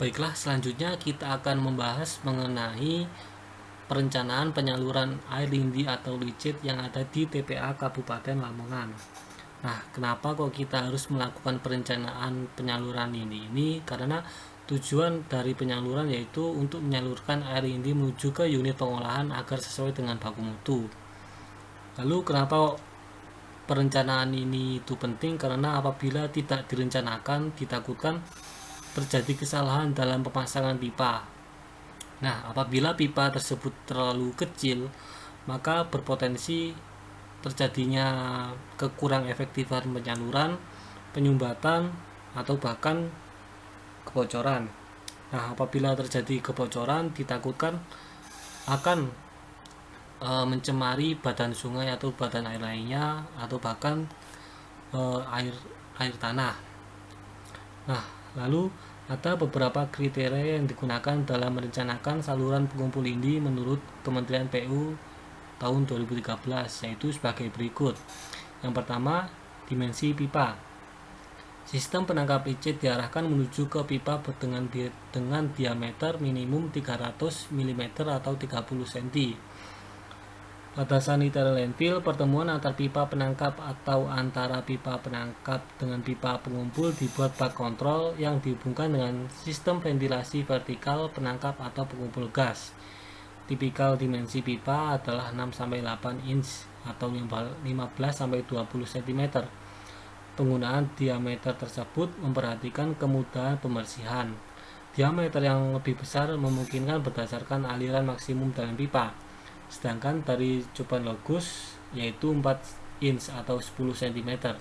Baiklah, selanjutnya kita akan membahas mengenai perencanaan penyaluran air lindi atau licit yang ada di TPA Kabupaten Lamongan. Nah, kenapa kok kita harus melakukan perencanaan penyaluran ini? Karena tujuan dari penyaluran yaitu untuk menyalurkan air lindi menuju ke unit pengolahan agar sesuai dengan baku mutu. Lalu kenapa perencanaan ini itu penting? Karena apabila tidak direncanakan, ditakutkan terjadi kesalahan dalam pemasangan pipa. Nah, apabila pipa tersebut terlalu kecil, maka berpotensi terjadinya kekurang efektifan penyaluran, penyumbatan, atau bahkan kebocoran. Nah, apabila terjadi kebocoran, ditakutkan akan mencemari badan sungai atau badan air lainnya, atau bahkan air tanah. Nah, lalu ada beberapa kriteria yang digunakan dalam merencanakan saluran pengumpul lindi menurut Kementerian PU tahun 2013, yaitu sebagai berikut. Yang pertama, dimensi pipa. Sistem penangkap licit diarahkan menuju ke pipa dengan diameter minimum 300 mm atau 30 cm. Pada sanitary landfill, pertemuan antar pipa penangkap atau antara pipa penangkap dengan pipa pengumpul dibuat bak kontrol yang dihubungkan dengan sistem ventilasi vertikal penangkap atau pengumpul gas. Tipikal dimensi pipa adalah 6-8 inch atau 15-20 cm. Penggunaan diameter tersebut memperhatikan kemudahan pembersihan. Diameter yang lebih besar memungkinkan berdasarkan aliran maksimum dalam pipa. Sedangkan dari cobaan logus yaitu 4 inch atau 10 cm.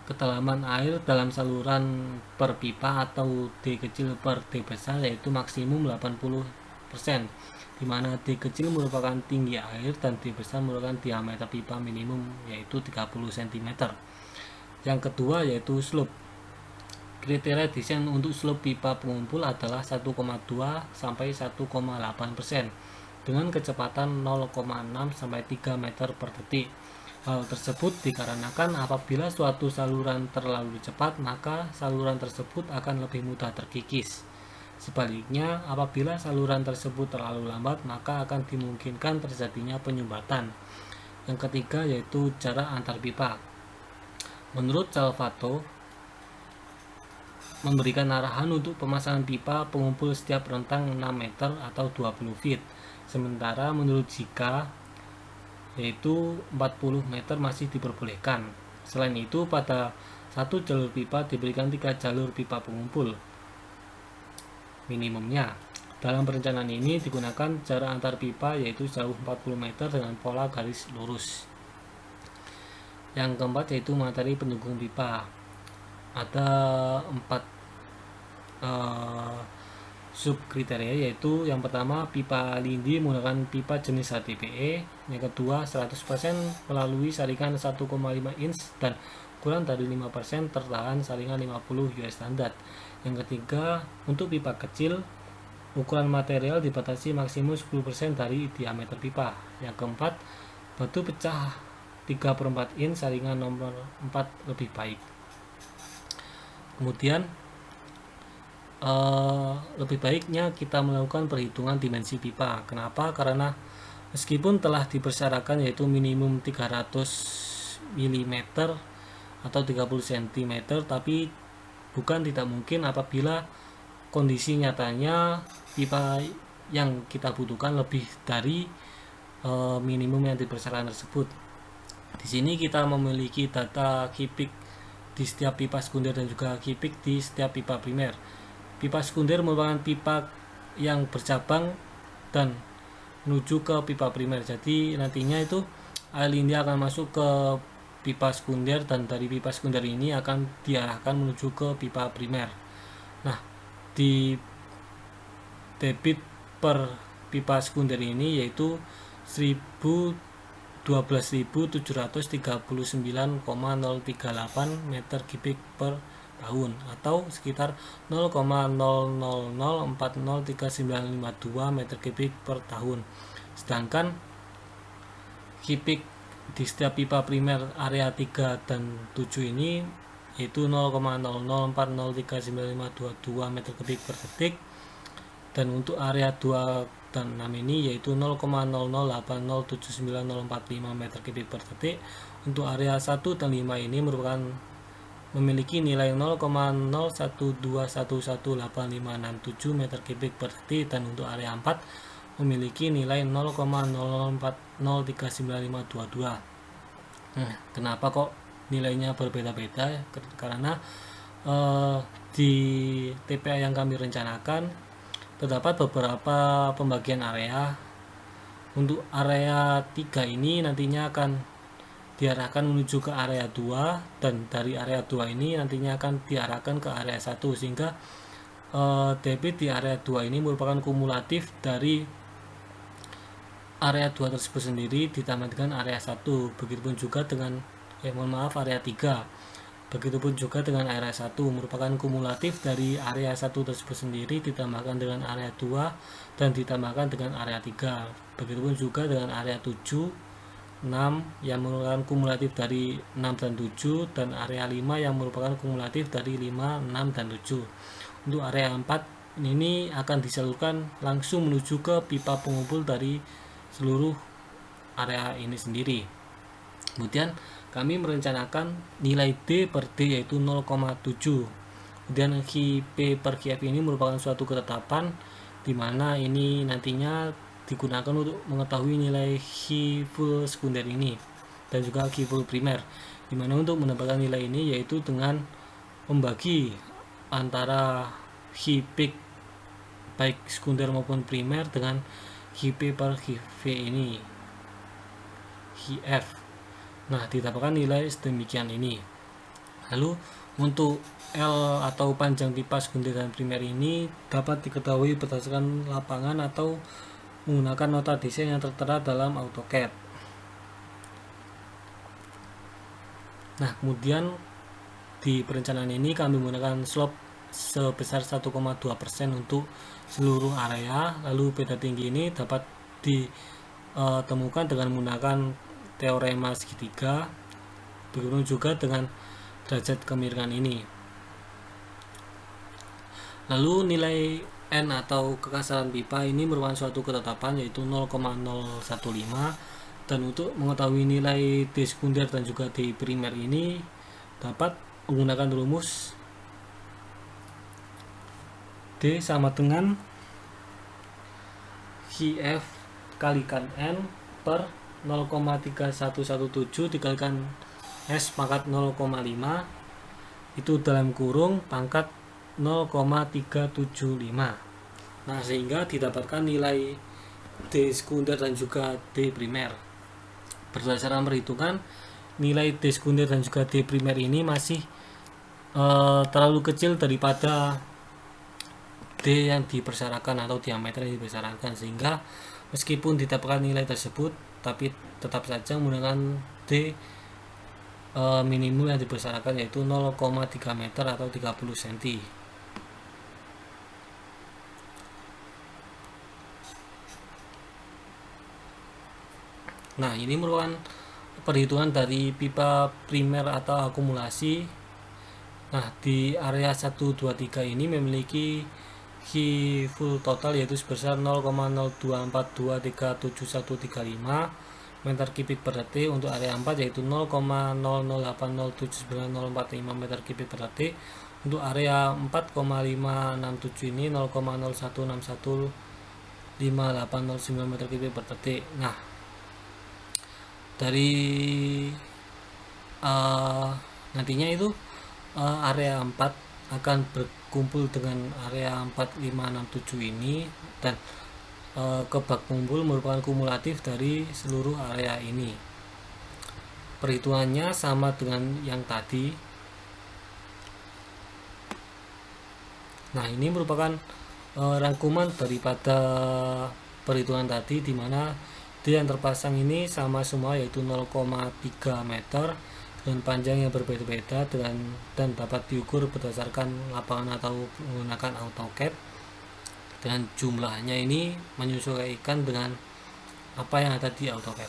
Kedalaman air dalam saluran per pipa atau D kecil per D besar yaitu maksimum 80%, di mana D kecil merupakan tinggi air dan D besar merupakan diameter pipa minimum yaitu 30 cm. Yang kedua yaitu slope. Kriteria desain untuk slope pipa pengumpul adalah 1,2 sampai 1,8% dengan kecepatan 0,6 sampai 3 meter per detik. Hal tersebut dikarenakan apabila suatu saluran terlalu cepat, maka saluran tersebut akan lebih mudah terkikis. Sebaliknya, apabila saluran tersebut terlalu lambat, maka akan dimungkinkan terjadinya penyumbatan. Yang ketiga yaitu jarak antar pipa. Menurut Salvato, memberikan arahan untuk pemasangan pipa pengumpul setiap rentang 6 meter atau 20 feet. Sementara menurut Zika, yaitu 40 meter masih diperbolehkan. Selain itu, pada satu jalur pipa diberikan 3 jalur pipa pengumpul minimumnya. Dalam perencanaan ini digunakan jarak antar pipa yaitu jauh 40 meter dengan pola garis lurus. Yang keempat yaitu materi pendukung pipa. Ada 4 sub kriteria, yaitu yang pertama pipa lindi menggunakan pipa jenis HDPE, yang kedua 100% melalui saringan 1,5 inch dan kurang dari 5% tertahan saringan 50 US standar. Yang ketiga, untuk pipa kecil ukuran material dibatasi maksimum 10% dari diameter pipa. Yang keempat, batu pecah 3/4 inch saringan nomor 4 lebih baik. Kemudian lebih baiknya kita melakukan perhitungan dimensi pipa. Kenapa? Karena meskipun telah dipersyaratkan yaitu minimum 300 mm atau 30 cm, tapi bukan tidak mungkin apabila kondisi nyatanya pipa yang kita butuhkan lebih dari minimum yang dipersyaratkan tersebut. Di sini kita memiliki data kipik di setiap pipa sekunder dan juga kipik di setiap pipa primer. Pipa sekunder merupakan pipa yang bercabang dan menuju ke pipa primer. Jadi nantinya itu air lindi akan masuk ke pipa sekunder dan dari pipa sekunder ini akan diarahkan menuju ke pipa primer. Nah, di debit per pipa sekunder ini yaitu 12.739,038 meter kubik per tahun atau sekitar 0,00040392 meter kubik per tahun. Sedangkan kipik di setiap pipa primer area 3 dan 7 ini yaitu 0,00403952 meter kubik per detik, dan untuk area 2 dan 6 ini yaitu 0,00807945 meter kubik per detik. Untuk area 1 dan 5 ini merupakan memiliki nilai 0,01211857 meter kubik per detik, dan untuk area 4 memiliki nilai 0,00403952. Nah, kenapa kok nilainya berbeda-beda? Karena di TPA yang kami rencanakan terdapat beberapa pembagian area. Untuk area 3 ini nantinya akan diarahkan menuju ke area 2, dan dari area 2 ini nantinya akan diarahkan ke area 1, sehingga debit di area 2 ini merupakan kumulatif dari area 2 tersebut sendiri ditambah dengan area 1. Begitupun juga dengan area 3. Begitupun juga dengan area 1 merupakan kumulatif dari area 1 tersebut sendiri ditambahkan dengan area 2 dan ditambahkan dengan area 3. Begitupun juga dengan area 7, 6 yang merupakan kumulatif dari 6 dan 7, dan area 5 yang merupakan kumulatif dari 5, 6, dan 7. Untuk area 4 ini akan disalurkan langsung menuju ke pipa pengumpul dari seluruh area ini sendiri. Kemudian kami merencanakan nilai D per D yaitu 0,7. Kemudian P per Qf ini merupakan suatu ketetapan di mana ini nantinya digunakan untuk mengetahui nilai full sekunder ini dan juga full primer, di mana untuk mendapatkan nilai ini yaitu dengan membagi antara peak baik sekunder maupun primer dengan P per Qv ini Qf. Nah, didapatkan nilai sedemikian ini. Lalu untuk L atau panjang pipa sekunder dan primer ini dapat diketahui berdasarkan lapangan atau menggunakan nota desain yang tertera dalam AutoCAD. Nah, kemudian di perencanaan ini kami menggunakan slope sebesar 1,2% untuk seluruh area. Lalu beda tinggi ini dapat ditemukan dengan menggunakan teorema segitiga, begitu juga dengan derajat kemiringan ini. Lalu nilai N atau kekasaran pipa ini merupakan suatu ketetapan yaitu 0,015, dan untuk mengetahui nilai D sekunder dan juga D primer ini dapat menggunakan rumus D sama dengan Qf kalikan N per 0,3117 dikalikan S pangkat 0,5 itu dalam kurung pangkat 0,375. Nah, sehingga didapatkan nilai D sekunder dan juga D primer. Berdasarkan perhitungan, nilai D sekunder dan juga D primer ini masih terlalu kecil daripada D yang dipersyaratkan atau diameter yang dipersyaratkan, sehingga meskipun didapatkan nilai tersebut tapi tetap saja menggunakan D minimum yang dipersyaratkan yaitu 0,3 meter atau 30 cm. Nah, ini merupakan perhitungan dari pipa primer atau akumulasi. Nah, di area 1, 2, 3 ini memiliki full total yaitu sebesar 0,02423735 meter kubik per detik. Untuk area 4 yaitu 0,00807945 meter kubik per detik. Untuk area 4,567 ini 0,01615809 meter kubik per detik. Nah, dari nantinya itu area 4 akan berkumpul dengan area 4567 ini, dan kebak pengumpul merupakan kumulatif dari seluruh area ini. Perhitungannya sama dengan yang tadi. Nah, ini merupakan rangkuman daripada perhitungan tadi, di mana D yang terpasang ini sama semua yaitu 0,3 meter dengan panjang yang berbeda-beda dan dapat diukur berdasarkan lapangan atau menggunakan AutoCAD, dan jumlahnya ini menyesuaikan dengan apa yang ada di AutoCAD.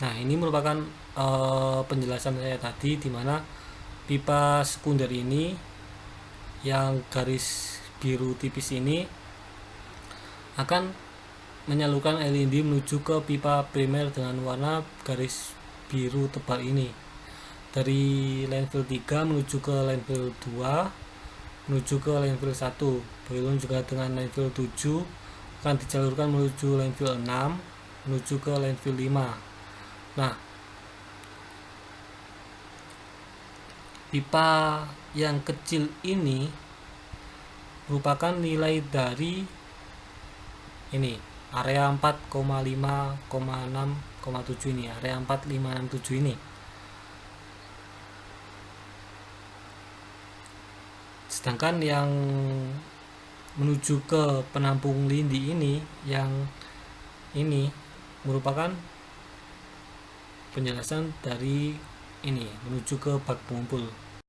Nah, ini merupakan penjelasan saya tadi, di mana pipa sekunder ini yang garis biru tipis ini akan menyalurkan air lindi menuju ke pipa primer dengan warna garis biru tebal ini, dari landfill 3 menuju ke landfill 2 menuju ke landfill 1. Begitu juga dengan landfill 7 akan dijalurkan menuju landfill 6 menuju ke landfill 5. Nah, pipa yang kecil ini merupakan nilai dari ini area 4,5,6,7 ini, area 4567 ini. Sedangkan yang menuju ke penampung lindi ini, yang ini merupakan penjelasan dari ini menuju ke bak pengumpul.